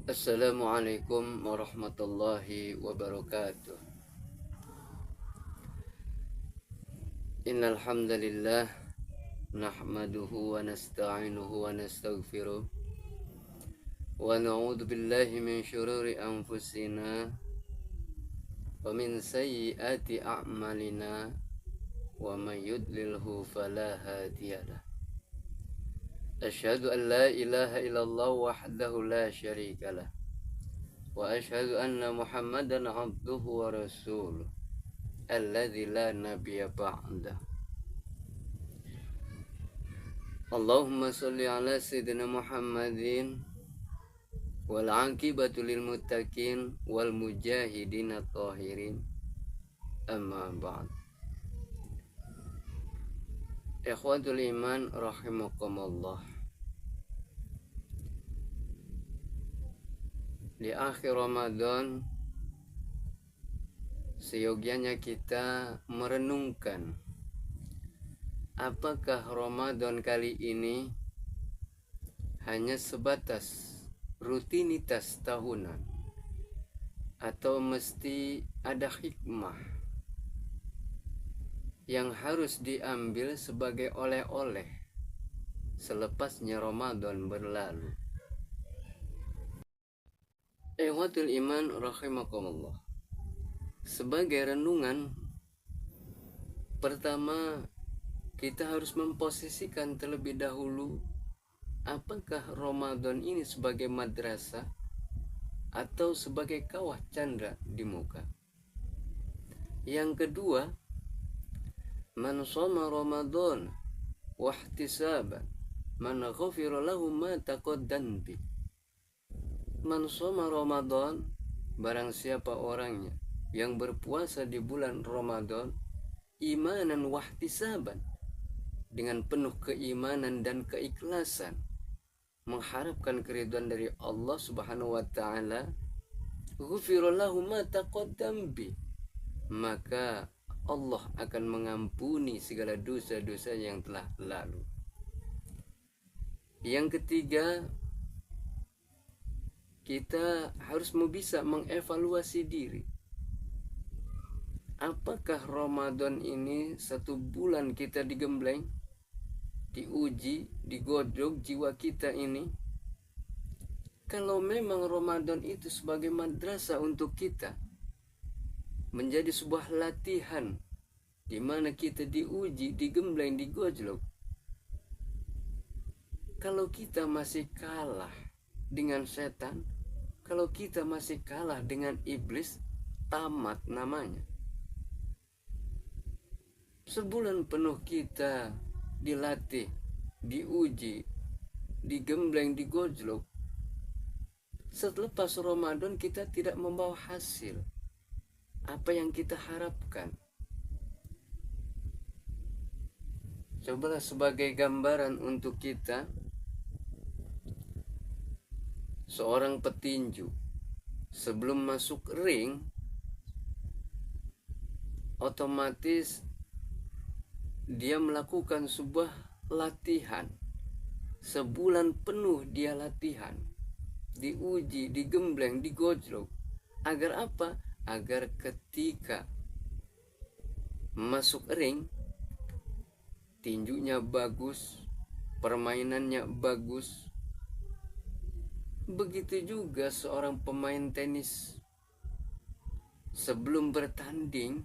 Assalamualaikum warahmatullahi wabarakatuh. Innal hamdalillah nahmaduhu wa nasta'inuhu wa nastaghfiruh wa na'udzu billahi min syururi anfusina wa min sayyiati a'malina wa may yudlilhu fala hadiyalah. Asyhadu an la ilaha illallah wahdahu la syarikalah wa asyhadu anna Muhammadan abduhu wa rasuluh alladzi la nabiyya ba'dah. Allahumma sholli ala sayyidina Muhammadin wal aqibatu lil muttaqin wal mujahidin at-tahirin. Amma ba'd. Ikhwatul iman rahimakumullah. Di akhir Ramadan seyogianya kita merenungkan apakah Ramadan kali ini hanya sebatas rutinitas tahunan atau mesti ada hikmah yang harus diambil sebagai oleh-oleh selepasnya Ramadan berlalu. Ikhwatul iman rahimakumullah. Sebagai renungan, pertama kita harus memposisikan terlebih dahulu apakah Ramadan ini sebagai madrasah atau sebagai kawah candra di muka. Yang kedua, man shoma Ramadan wahtisaban man ghafira lahu ma taqaddam bi. Man shoma Ramadan, barang siapa orangnya yang berpuasa di bulan Ramadan imanan wahtisaban, dengan penuh keimanan dan keikhlasan, mengharapkan keridhaan dari Allah Subhanahu wa taala, ghufira lahu ma taqaddam bi, maka Allah akan mengampuni segala dosa-dosa yang telah lalu. Yang ketiga, kita harus bisa mengevaluasi diri. Apakah Ramadan ini satu bulan kita digembleng, diuji, digodok jiwa kita ini? Kalau memang Ramadan itu sebagai madrasah untuk kita, menjadi sebuah latihan di mana kita diuji, digembleng, digojlok. Kalau kita masih kalah dengan setan, kalau kita masih kalah dengan iblis, tamat namanya. Sebulan penuh kita dilatih, diuji, digembleng, digojlok. Selepas Ramadan kita tidak membawa hasil apa yang kita harapkan. Cobalah sebagai gambaran untuk kita, seorang petinju sebelum masuk ring otomatis dia melakukan sebuah latihan. Sebulan penuh dia latihan, diuji, digembleng, digojlok. Agar apa? Agar ketika masuk ring, tinjunya bagus, permainannya bagus. Begitu juga seorang pemain tenis sebelum bertanding,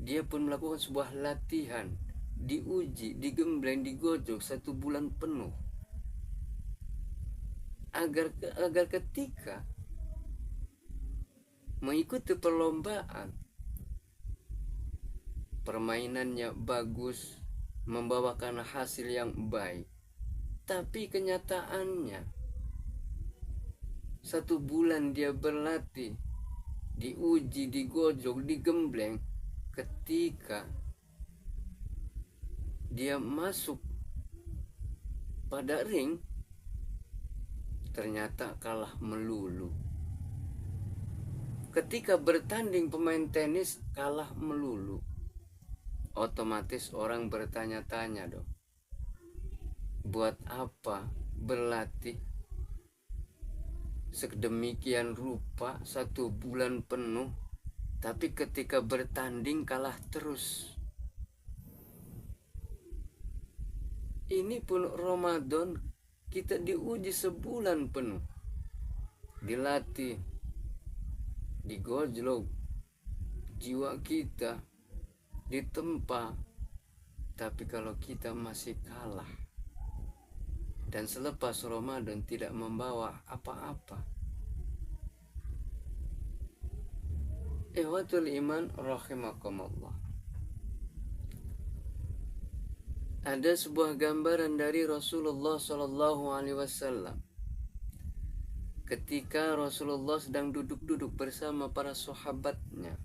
dia pun melakukan sebuah latihan, diuji, digembleng, digojok 1 bulan penuh. Agar ketika mengikuti perlombaan, permainannya bagus, membawakan hasil yang baik. Tapi kenyataannya 1 bulan dia berlatih, diuji, digojok, digembleng. Ketika dia masuk pada ring, ternyata kalah melulu. Ketika bertanding pemain tenis kalah melulu, otomatis orang bertanya-tanya dong, buat apa berlatih sedemikian rupa 1 bulan penuh, tapi ketika bertanding kalah terus. Ini pun Ramadan kita diuji sebulan penuh, dilatih, digojlok jiwa kita, ditempa. Tapi kalau kita masih kalah dan selepas Ramadan tidak membawa apa-apa, ihwatul iman rahimakumullah, ada sebuah gambaran dari Rasulullah SAW ketika Rasulullah sedang duduk-duduk bersama para sahabatnya.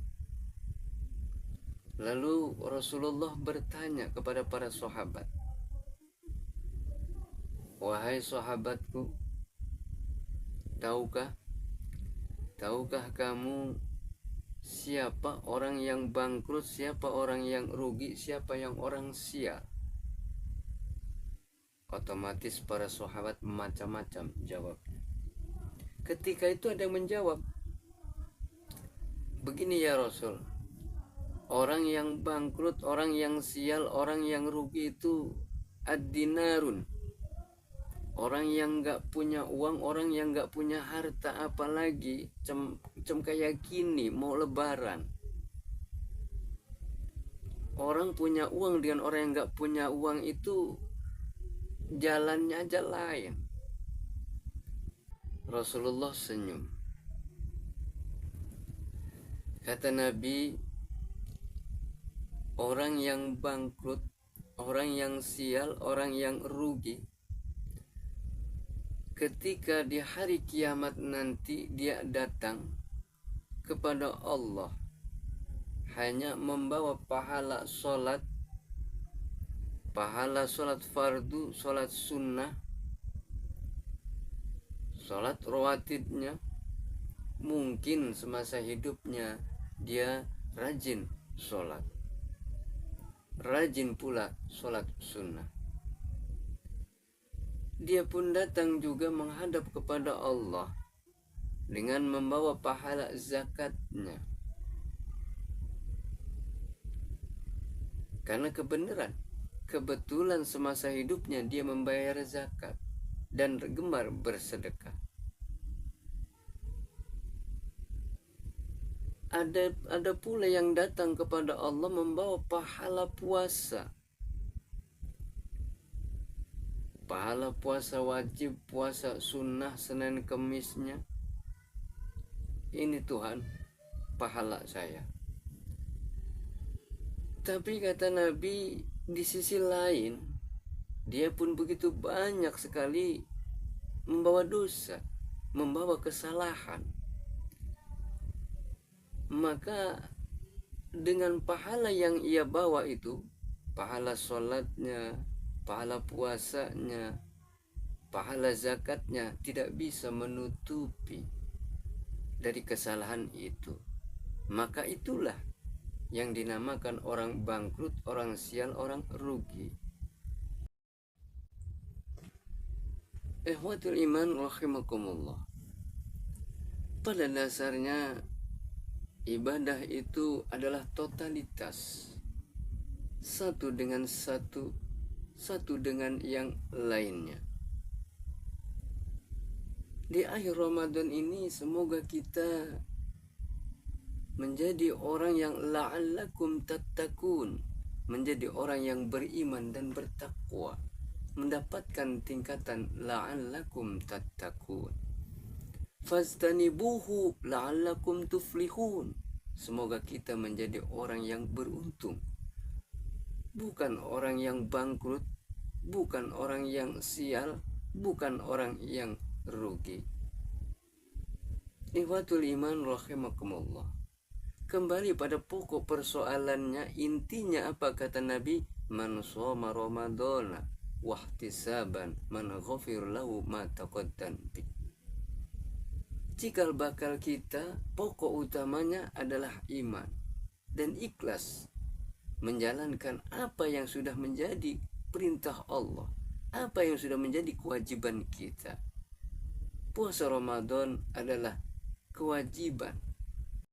Lalu Rasulullah bertanya kepada para sahabat, "Wahai sahabatku, tahukah kamu siapa orang yang bangkrut, siapa orang yang rugi, siapa yang orang sial?" Otomatis para sahabat macam-macam jawabnya. Ketika itu ada yang menjawab, "Begini ya Rasul, orang yang bangkrut, orang yang sial, orang yang rugi itu ad-dinarun. Orang yang gak punya uang, orang yang gak punya harta, apalagi cem kayak gini mau lebaran. Orang punya uang dengan orang yang gak punya uang itu jalannya aja lain." Rasulullah senyum. Kata Nabi, orang yang bangkrut, orang yang sial, orang yang rugi, ketika di hari kiamat nanti dia datang kepada Allah hanya membawa pahala sholat fardu, sholat sunnah, sholat rawatibnya. Mungkin semasa hidupnya dia rajin sholat, rajin pula sholat sunnah. Dia pun datang juga menghadap kepada Allah dengan membawa pahala zakatnya. Karena kebetulan semasa hidupnya dia membayar zakat dan gemar bersedekah. Ada pula yang datang kepada Allah membawa pahala puasa. Pahala puasa wajib, puasa sunnah Senin Kemisnya. Ini Tuhan, pahala saya. Tapi kata Nabi, di sisi lain dia pun begitu banyak sekali membawa dosa, membawa kesalahan. Maka dengan pahala yang ia bawa itu, pahala sholatnya, pahala puasanya, pahala zakatnya, tidak bisa menutupi dari kesalahan itu. Maka itulah yang dinamakan orang bangkrut, orang sial, orang rugi. Ikhwatul iman rahimakumullah. Pada dasarnya ibadah itu adalah totalitas, satu dengan satu, satu dengan yang lainnya. Di akhir Ramadan ini semoga kita menjadi orang yang la'allakum tattaqun, menjadi orang yang beriman dan bertakwa, mendapatkan tingkatan la'allakum tattaqun. Fastanibuhu la'allakum tuflihun. Semoga kita menjadi orang yang beruntung, bukan orang yang bangkrut, bukan orang yang sial, bukan orang yang rugi. Ikhwatul iman rahimakumullah. Kembali pada pokok persoalannya, intinya apa kata Nabi? Man shoma ramadana wahtisaban man ghafir lahu ma taqaddam bi. Cikal bakal kita, pokok utamanya adalah iman dan ikhlas menjalankan apa yang sudah menjadi perintah Allah, apa yang sudah menjadi kewajiban kita. puasa Ramadan adalah kewajiban.